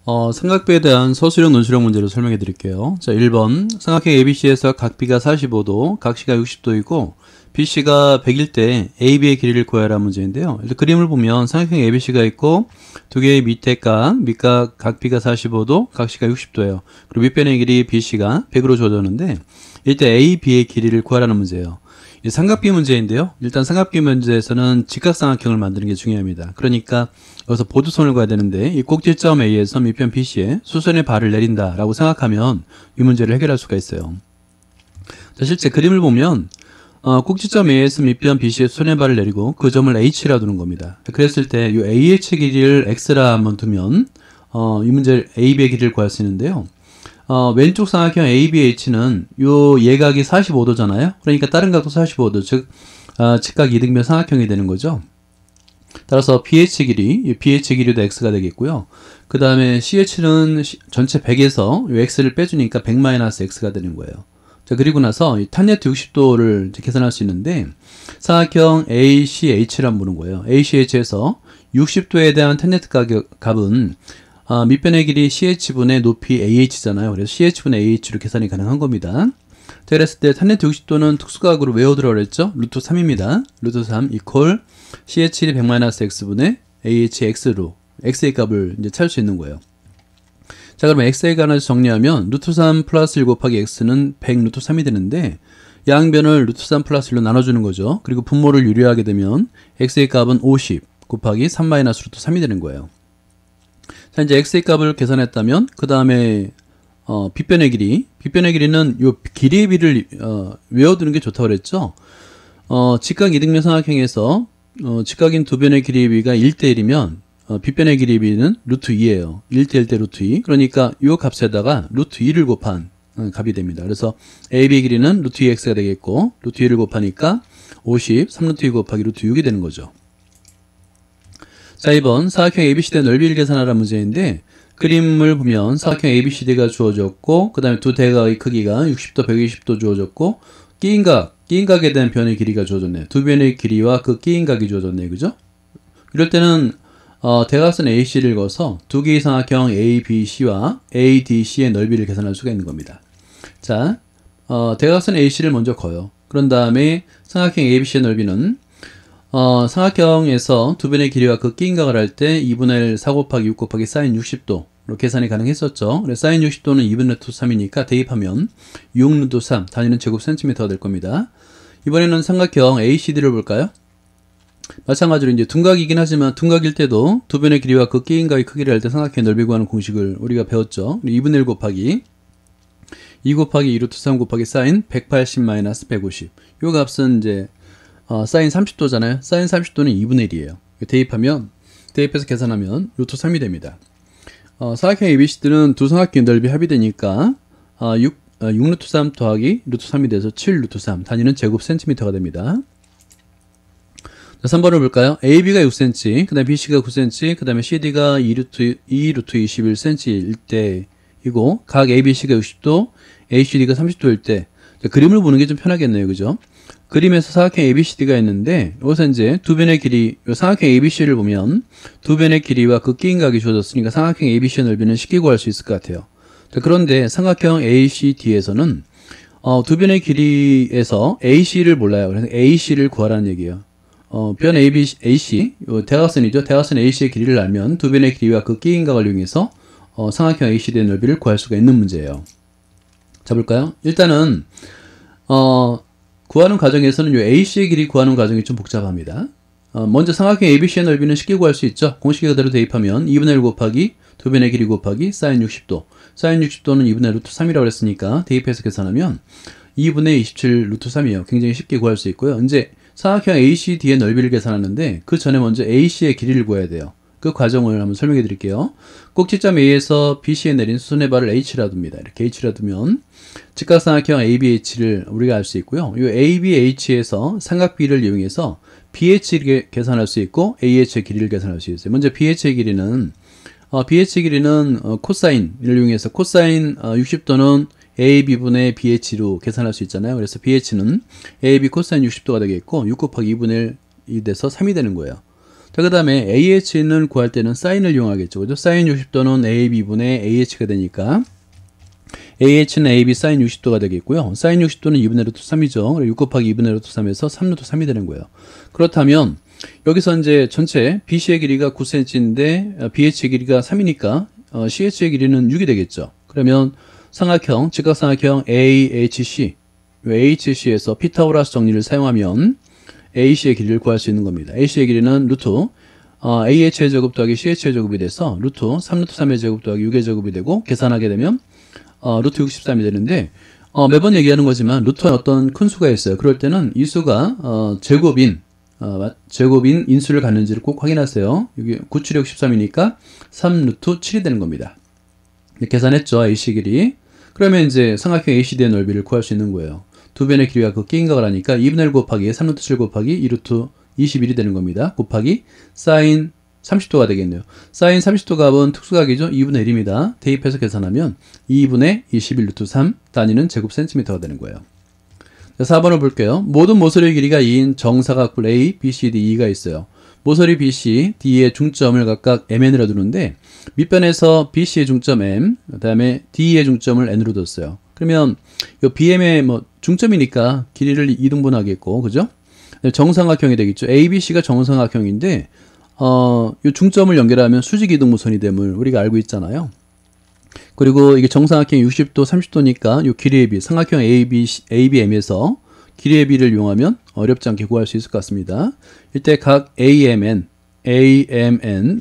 삼각비에 대한 서술형 논술형 문제를 설명해 드릴게요. 자, 1번 삼각형 ABC에서 각 B가 45도, 각 C가 60도이고 BC가 100일 때 AB의 길이를 구하라 문제인데요. 일단 그림을 보면 삼각형 ABC가 있고 두 개의 밑에 밑각 각 B가 45도, 각 C가 60도예요. 그리고 밑변의 길이 BC가 100으로 주어졌는데 이때 AB의 길이를 구하라는 문제예요. 이 삼각비 문제인데요. 일단 삼각비 문제에서는 직각삼각형을 만드는 게 중요합니다. 그러니까 여기서 보드선을 그어야 되는데 이 꼭지점 A에서 밑변 BC에 수선의 발을 내린다 라고 생각하면 이 문제를 해결할 수가 있어요. 자, 실제 그림을 보면 꼭지점 A에서 밑변 BC에 수선의 발을 내리고 그 점을 H라 두는 겁니다. 그랬을 때 이 AH 길이를 X라 한번 두면 이 문제 AB의 길이를 구할 수 있는데요. 왼쪽 삼각형 ABH는 요 예각이 45도잖아요. 그러니까 다른 각도 45도, 즉 직각 이등변 삼각형이 되는 거죠. 따라서 BH 길이도 X가 되겠고요. 그 다음에 CH는 전체 100에서 요 X를 빼주니까 100-X가 되는 거예요. 자, 그리고 나서 이 탄젠트 60도를 계산할 수 있는데 삼각형 ACH를 보는 거예요. ACH에서 60도에 대한 탄젠트 값은 밑변의 길이 CH분의 높이 AH잖아요. 그래서 CH분의 AH로 계산이 가능한 겁니다. 자, 그랬을 때 탄젠트 60도는 특수각으로 외워두라고 그랬죠? 루트 3입니다. 루트 3 이퀄 CH1이 100-X분의 AHX로 X의 값을 이제 찾을 수 있는 거예요. 자, 그러면 X의 값을 정리하면 루트 3 플러스 1 곱하기 X는 100 루트 3이 되는데 양변을 루트 3 플러스 1로 나눠주는 거죠. 그리고 분모를 유리하게 되면 X의 값은 50 곱하기 3-루트 3이 되는 거예요. 자, 이제 X의 값을 계산했다면, 그 다음에, 빗변의 길이는 요 길이의 비를, 외워두는 게 좋다고 그랬죠? 직각 이등변 삼각형에서, 직각인 두 변의 길이의 비가 1대1이면, 빗변의 길이의 비는 루트 2예요. 1대1 대 루트 2. 그러니까 요 값에다가 루트 2를 곱한 값이 됩니다. 그래서 AB의 길이는 루트 2X가 되겠고, 루트 2를 곱하니까 50, 3루트 2 곱하기 루트 6이 되는 거죠. 자, 2번 사각형 ABCD의 넓이를 계산하라 문제인데 그림을 보면 사각형 ABCD가 주어졌고 그 다음에 두 대각의 크기가 60도, 120도 주어졌고 끼인각에 대한 변의 길이가 주어졌네요. 두 변의 길이와 그 끼인각이 주어졌네요. 그죠? 이럴 때는 대각선 AC를 그어서 두 개의 삼각형 ABC와 ADC의 넓이를 계산할 수가 있는 겁니다. 자, 대각선 AC를 먼저 그어요. 그런 다음에 삼각형 ABC의 넓이는 삼각형에서 두 변의 길이와 그 끼인각을 할 때 2분의 1 4 곱하기 6 곱하기 사인 60도로 계산이 가능했었죠. 그래서 사인 60도는 2분의 루트 3이니까 대입하면 6 루트 3 단위는 제곱 센티미터가 될 겁니다. 이번에는 삼각형 ACD를 볼까요? 마찬가지로 이제 둔각이긴 하지만 둔각일 때도 두 변의 길이와 그 끼인각의 크기를 할 때 삼각형의 넓이 구하는 공식을 우리가 배웠죠. 2분의 1 곱하기 2 곱하기 2 루트 3 곱하기 사인 180-150. 요 값은 이제 사인 30도잖아요. 사인 30도는 2분의 1이에요. 대입해서 계산하면 루트 3이 됩니다. 사각형 ABC들은 두 삼각형 넓이 합이 되니까 6 루트 3 더하기 루트 3이 돼서 7 루트 3 단위는 제곱 센티미터가 됩니다. 자, 3번을 볼까요? AB가 6cm, 그 다음에 BC가 9cm, 그 다음에 CD가 2 루트 21cm일 때이고 각 ABC가 60도, ACD가 30도일 때 그림을 보는 게 좀 편하겠네요. 그죠? 그림에서 사각형 ABCD가 있는데 여기서 이제 두 변의 길이, 삼각형 ABC를 보면 두 변의 길이와 그 끼인각이 주어졌으니까 삼각형 ABC의 넓이는 쉽게 구할 수 있을 것 같아요. 자, 그런데 삼각형 ACD에서는 두 변의 길이에서 AC를 몰라요. 그래서 AC를 구하라는 얘기예요. 변 AC, 대각선이죠. 대각선 AC의 길이를 알면 두 변의 길이와 그 끼인각을 이용해서 삼각형 ACD의 넓이를 구할 수가 있는 문제예요. 자, 볼까요? 일단은 구하는 과정에서는 이 AC의 길이 구하는 과정이 좀 복잡합니다. 먼저 삼각형 ABC의 넓이는 쉽게 구할 수 있죠. 공식에 그대로 대입하면 2분의 1 곱하기 두 변의 길이 곱하기 사인 60도. 사인 60도는 2분의 루트 3이라고 했으니까 대입해서 계산하면 2분의 27 루트 3이에요. 굉장히 쉽게 구할 수 있고요. 이제 삼각형 ACD의 넓이를 계산하는데 그 전에 먼저 AC의 길이를 구해야 돼요. 그 과정을 한번 설명해 드릴게요. 꼭지점 A에서 BC에 내린 수선의 발을 H라 둡니다. 이렇게 H라 두면 직각삼각형 ABH를 우리가 알 수 있고요. 이 ABH에서 삼각비를 이용해서 BH를 계산할 수 있고 AH의 길이를 계산할 수 있어요. 먼저 BH의 길이는 코사인을 이용해서 코사인 60도는 AB분의 BH로 계산할 수 있잖아요. 그래서 BH는 AB 코사인 60도가 되겠고 6 곱하기 2분의 1이 돼서 3이 되는 거예요. 자, 그 다음에 AH는 구할 때는 사인을 이용하겠죠. 그죠? 사인 60도는 AB분의 AH가 되니까 AH는 AB 사인 60도가 되겠고요. 사인 60도는 2분의 루트 3이죠. 6 곱하기 2분의 루트 3에서 3루트 3이 되는 거예요. 그렇다면 여기서 이제 전체 BC의 길이가 9cm인데 BH의 길이가 3이니까 CH의 길이는 6이 되겠죠. 그러면 삼각형, 직각삼각형 AHC, HC에서 피타고라스 정리를 사용하면 AC의 길이를 구할 수 있는 겁니다. AC의 길이는 루트 AH의 제곱 더하기 CH의 제곱이 돼서 루트 3루트 3의 제곱 더하기 6의 제곱이 되고 계산하게 되면 루트 63이 되는데 매번 얘기하는 거지만 루트에 어떤 큰 수가 있어요. 그럴 때는 이 수가 제곱인 인수를 갖는지를 꼭 확인하세요. 여기 9, 7, 6, 13이니까 3루트 7이 되는 겁니다. 계산했죠. AC 길이. 그러면 이제 삼각형 ACD의 넓이를 구할 수 있는 거예요. 두 변의 길이가 그 끼인각을 하니까 2분의 1 곱하기 3루트 7 곱하기 2루트 21이 되는 겁니다. 곱하기 사인 30도가 되겠네요. 사인 30도 값은 특수각이죠. 2분의 1입니다. 대입해서 계산하면 2분의 21루트 3 단위는 제곱 센티미터가 되는 거예요. 자, 4번을 볼게요. 모든 모서리 길이가 2인 정사각뿔 A, B, C, D, E가 있어요. 모서리 BC, D의 중점을 각각 MN이라 두는데 밑변에서 BC의 중점 M, 그 다음에 D의 중점을 N으로 뒀어요. 그러면 이 BM의 중점이니까 길이를 2등분하겠고, 그죠? 정삼각형이 되겠죠. ABC가 정삼각형인데 이 중점을 연결하면 수직 이등분선이 됨을 우리가 알고 있잖아요. 그리고 이게 정삼각형이 60도, 30도니까 이 길이의 비, 삼각형 ABM에서 길이의 비를 이용하면 어렵지 않게 구할 수 있을 것 같습니다. 이때 각 AMN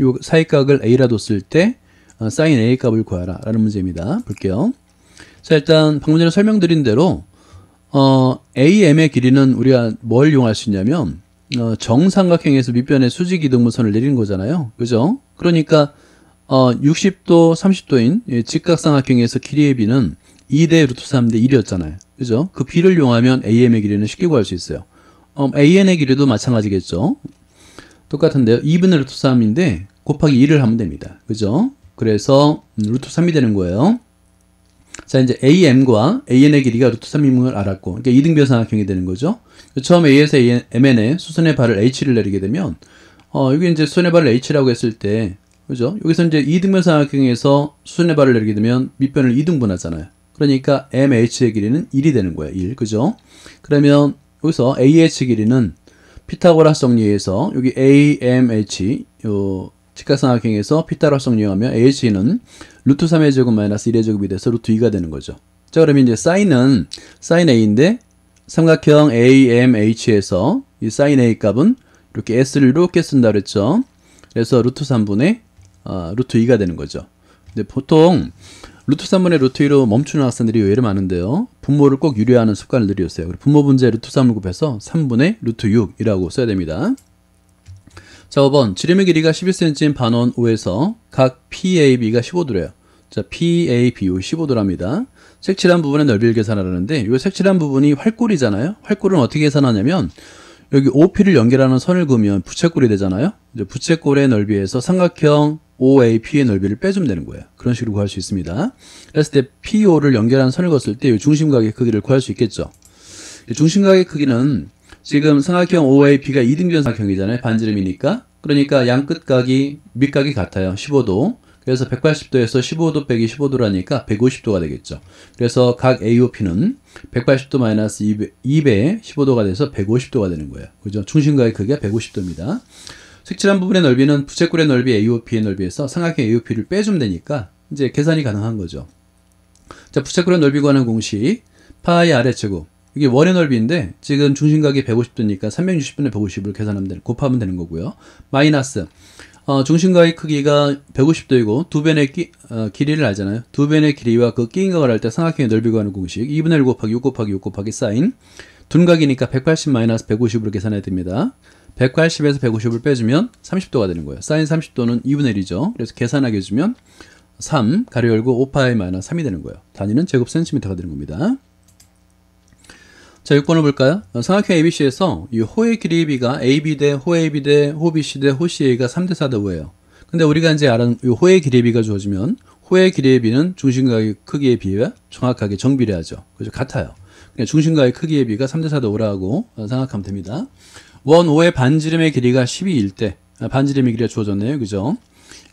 요 사이각을 A라 뒀을 때 sin A 값을 구하라 라는 문제입니다. 볼게요. 자, 일단 방금 전에 설명드린 대로 AM의 길이는 우리가 뭘 이용할 수 있냐면 정삼각형에서 밑변에 수직 이등분선을 내리는 거잖아요. 그죠? 그러니까 60도, 30도인 직각삼각형에서 길이의 비는 2대 루트 3대 1이었잖아요. 그죠? 그 비를 이용하면 AM의 길이는 쉽게 구할 수 있어요. AN의 길이도 마찬가지겠죠. 똑같은데요. 2분의 루트 3인데 곱하기 2를 하면 됩니다. 그죠? 그래서 루트 3이 되는 거예요. 자, 이제 AM과 AN의 길이가 루트 3인 걸 알았고, 그러니까 이등변 삼각형이 되는 거죠. 처음 A에서 MN에 수선의 발을 H를 내리게 되면, 여기 이제 수선의 발을 H라고 했을 때, 그죠? 여기서 이제 이등변 삼각형에서 수선의 발을 내리게 되면 밑변을 2등분 하잖아요. 그러니까 MH의 길이는 1이 되는 거예요. 1. 그죠? 그러면 여기서 AH 길이는 피타고라스 정리에서 여기 AMH, 직각삼각형에서 피타고라스 정리하면 AH는 루트 3의 제곱 마이너스 1의 제곱이 돼서 루트 2가 되는 거죠. 자, 그러면 이제 사인은 사인 A인데 삼각형 AMH에서 이 사인 A 값은 이렇게 S를 이렇게 쓴다 그랬죠. 그래서 루트 3분의 루트 2가 되는 거죠. 근데 보통 루트 3분의 루트 2로 멈추는 학생들이 의외로 많은데요. 분모를 꼭 유리하는 습관을 들이었어요. 분모 분자에 루트 3을 곱해서 3분의 루트 6이라고 써야 됩니다. 자, 5번. 지름의 길이가 11cm인 반원 O에서 각 PAB가 15도래요. 자, PAB 15도랍니다. 색칠한 부분의 넓이를 계산하라는데 이 색칠한 부분이 활골이잖아요. 활골은 어떻게 계산하냐면 여기 OP를 연결하는 선을 그으면 부채꼴이 되잖아요. 이제 부채꼴의 넓이에서 삼각형 OAP의 넓이를 빼주면 되는 거예요. 그런 식으로 구할 수 있습니다. 그랬을 때 PO를 연결하는 선을 그었을 때 중심각의 크기를 구할 수 있겠죠. 중심각의 크기는 지금 삼각형 OAP가 이등변 삼각형이잖아요. 반지름이니까. 그러니까 양 끝각이 밑각이 같아요. 15도. 그래서 180도에서 15도 빼기 15도라니까 150도가 되겠죠. 그래서 각 AOP는 180도 마이너스 2배 15도가 돼서 150도가 되는 거예요. 그죠? 중심각의 크기가 150도입니다. 색칠한 부분의 넓이는 부채꼴의 넓이 AOP의 넓이에서 삼각형 AOP를 빼주면 되니까 이제 계산이 가능한 거죠. 자, 부채꼴의 넓이 구하는 공식 파이 아래제곱. 이게 원의 넓이인데 지금 중심각이 150도니까 360분의 150을 계산하면 곱하면 되는 거고요. 마이너스 중심각의 크기가 150도이고 두 변의 길이를 알잖아요. 두 변의 길이와 그 끼인각을 할 때 삼각형의 넓이 구하는 공식 2분의 1 곱하기 6 곱하기 6 곱하기 사인 둔각이니까 180 마이너스 150으로 계산해야 됩니다. 180에서 150을 빼주면 30도가 되는 거예요. 사인 30도는 2분의 1이죠. 그래서 계산하게 해주면 3 가로 열고 5파이 마이너스 3이 되는 거예요. 단위는 제곱 센티미터가 되는 겁니다. 자, 6번을 볼까요? 삼각형 ABC에서 이 호의 길이의 비가 AB 대 호 AB 대 호 BC 대 호 CA가 3대 4대 5예요. 근데 우리가 이제 아는 이 호의 길이의 비가 주어지면 호의 길이의 비는 중심각의 크기의 비와 정확하게 정비례하죠. 그죠? 같아요. 그러니까 중심각의 크기의 비가 3대 4대 5라고 생각하면 됩니다. 원 O의 반지름의 길이가 12일 때 반지름의 길이가 주어졌네요. 그죠?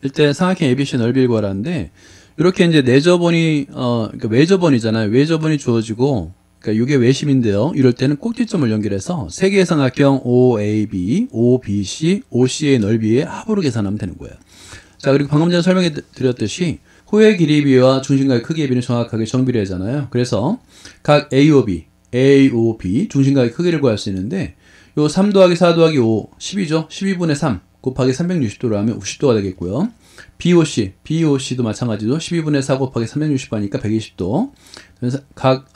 이때 삼각형 ABC 넓이를 구하라는데, 이렇게 이제 내저번이, 그러니까 외저번이잖아요. 외저번이 주어지고, 그러니까 이게 외심인데요. 이럴 때는 꼭지점을 연결해서 세 개의 삼각형 OAB, OBC, OC의 넓이의 합으로 계산하면 되는 거예요. 자, 그리고 방금 전에 설명해 드렸듯이 호의 길이 비와 중심각의 크기의 비는 정확하게 정비례하잖아요. 그래서 각 AOB, AOB 중심각의 크기를 구할 수 있는데, 요 3 더하기 4 더하기 5, 10이죠? 12분의 3 곱하기 360도로 하면 50도가 되겠고요. BOC, BOC도 마찬가지로 12분의 4 곱하기 360도 하니까 120도. 그래서 각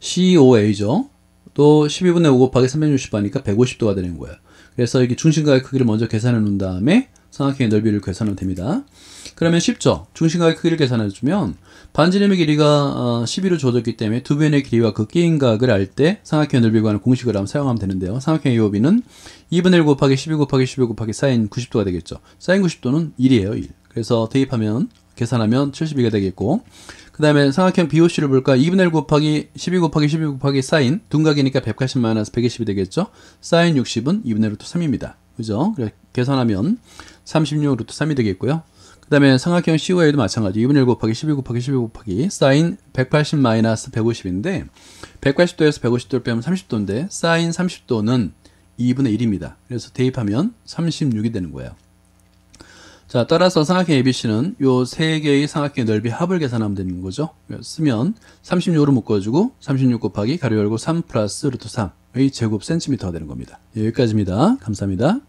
COA죠. 또 12분의 5 곱하기 360도 하니까 150도가 되는 거예요. 그래서 이렇게 중심각의 크기를 먼저 계산해 놓은 다음에 삼각형의 넓이를 계산하면 됩니다. 그러면 쉽죠? 중심각의 크기를 계산해 주면 반지름의 길이가 12로 주어졌기 때문에 두 변의 길이와 그 끼인 각을 알 때 삼각형의 넓이에 관한 공식을 한번 사용하면 되는데요. 삼각형의 AOB는 2분의 1 곱하기 12 곱하기 12 곱하기 사인 90도가 되겠죠. 사인 90도는 1이에요. 1. 그래서 대입하면 계산하면 72가 되겠고, 그 다음에 삼각형 BOC를 볼까? 2분의 1 곱하기 12 곱하기 12 곱하기 사인 둔각이니까 180 마이너스 120이 되겠죠. 사인 60은 2분의 루트 3입니다. 그죠? 그래서 계산하면 36 루트 3이 되겠고요. 그 다음에 삼각형 COA도 마찬가지 2분의 1 곱하기 12 곱하기 12 곱하기 사인 180 마이너스 150인데 180도에서 150도를 빼면 30도인데 사인 30도는 2분의 1입니다. 그래서 대입하면 36이 되는 거예요. 자, 따라서 삼각형 ABC는 요 세 개의 삼각형의 넓이 합을 계산하면 되는 거죠. 쓰면 36으로 묶어주고 36 곱하기 가로 열고 3 플러스 루트 3의 제곱 센티미터가 되는 겁니다. 여기까지입니다. 감사합니다.